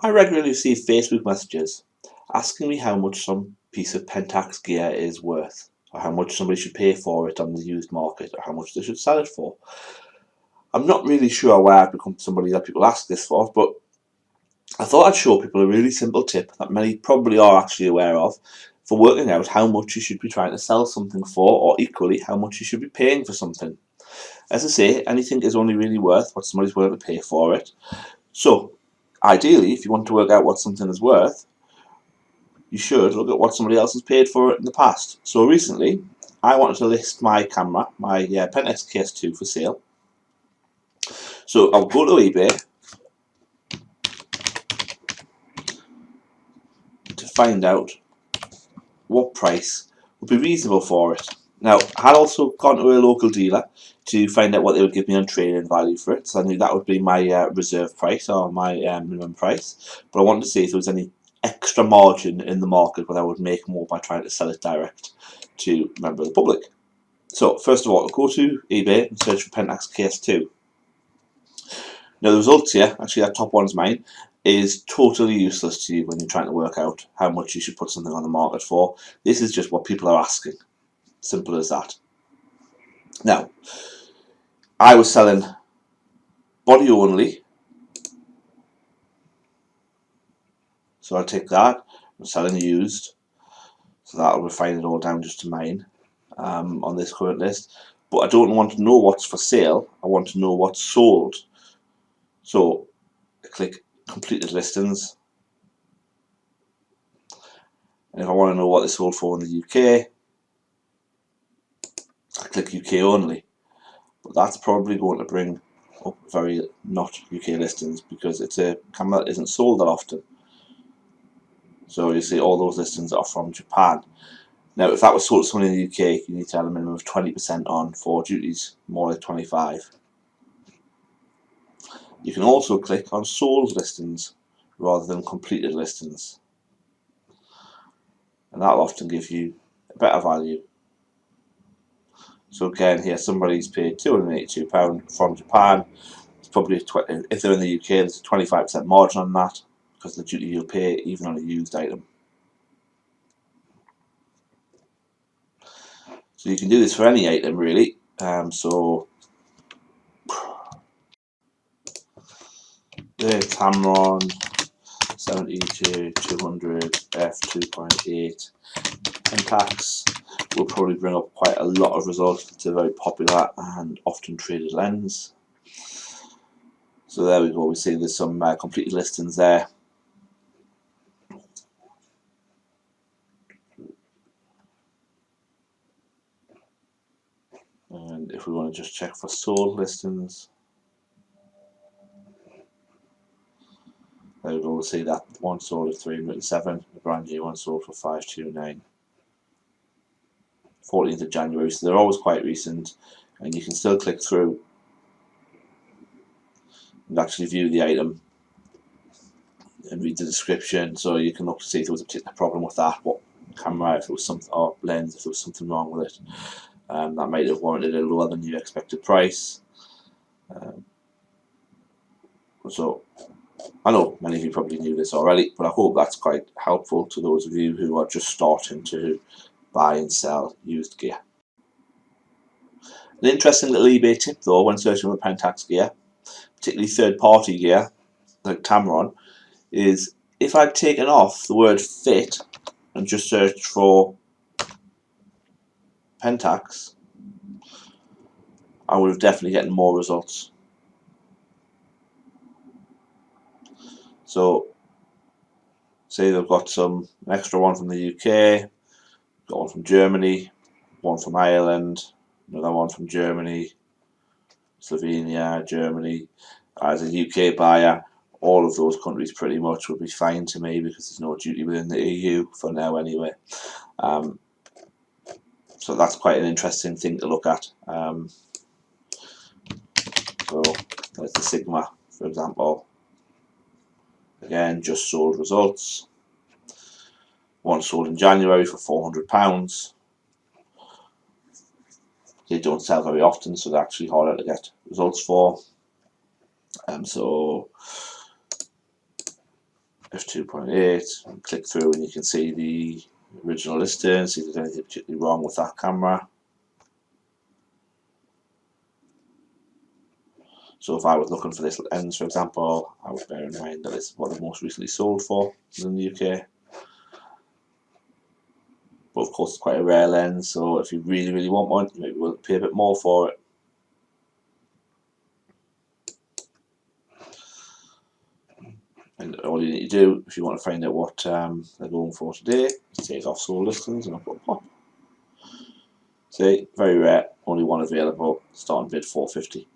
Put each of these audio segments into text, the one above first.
I regularly receive Facebook messages asking me how much some piece of Pentax gear is worth, or how much somebody should pay for it on the used market, or how much they should sell it for. I'm not really sure why I've become somebody that people ask this for, but I thought I'd show people a really simple tip that many probably are actually aware of for working out how much you should be trying to sell something for, or equally how much you should be paying for something. As I say, anything is only really worth what somebody's willing to pay for it. So, ideally, if you want to work out what something is worth, you should look at what somebody else has paid for it in the past. So recently, I wanted to list my camera, my Pentax KS2 for sale. So I'll go to eBay to find out what price would be reasonable for it. Now, I had also gone to a local dealer to find out what they would give me on trade-in value for it, so I knew that would be my reserve price or my minimum price. But I wanted to see if there was any extra margin in the market where I would make more by trying to sell it direct to a member of the public. So first of all, I'll go to eBay and search for Pentax KS2. Now the results here, actually that top one's mine, is totally useless to you when you're trying to work out how much you should put something on the market for. This is just what people are asking. Simple as that. Now, I was selling body only, so I'll take that. I'm selling used, so that'll refine it all down just to mine on this current list. But I don't want to know what's for sale, I want to know what's sold. So I click completed listings, and if I want to know what they sold for in the UK, I click UK only. But that's probably going to bring up very not UK listings because it's a camera that isn't sold that often. So you see all those listings are from Japan. Now if that was sold to someone in the UK, you need to have a minimum of 20% on, for duties more like 25. You can also click on sold listings rather than completed listings, and that'll often give you a better value. So again here somebody's paid £282 from Japan. It's probably if they're in the UK, there's a 25% margin on that because of the duty you'll pay even on a used item. So you can do this for any item really. So the Tamron 70-200 f2.8 Pentax will probably bring up quite a lot of results. It's a very popular and often traded lens. So there we go, we see there's some completed listings there. And if we want to just check for sold listings, there we go, we'll see that one sold at 307, the brand new one sold for 529. 14th of January, so they're always quite recent, and you can still click through and actually view the item and read the description, so you can look to see if there was a particular problem with that, what camera, if it was something, or lens, if there was something wrong with it. That might have warranted a lower than you expected price. So I know many of you probably knew this already, but I hope that's quite helpful to those of you who are just starting to buy and sell used gear. An interesting little eBay tip though when searching for Pentax gear, particularly third-party gear like Tamron, is if I'd taken off the word fit and just searched for Pentax, I would have definitely gotten more results. So say they've got an extra one from the UK, got one from Germany, one from Ireland, another one from Germany, Slovenia, Germany. As a UK buyer, all of those countries pretty much would be fine to me because there's no duty within the EU for now anyway. So that's quite an interesting thing to look at. So there's the Sigma, for example. Again, just sold results. One sold in January for £400. They don't sell very often, so they're actually harder to get results for. So f2.8, click through and you can see the original listing, see if there's anything particularly wrong with that camera. So if I was looking for this lens, for example, I would bear in mind that it's what I've most recently sold for in the UK. But of course it's quite a rare lens, so if you really, really want one, you maybe will pay a bit more for it. And all you need to do, if you want to find out what they're going for today, take off sold listings and I'll put pop. See, very rare, only one available, starting bid 450.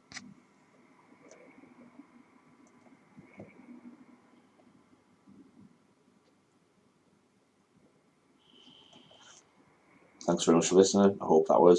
Thanks very much for listening. I hope that was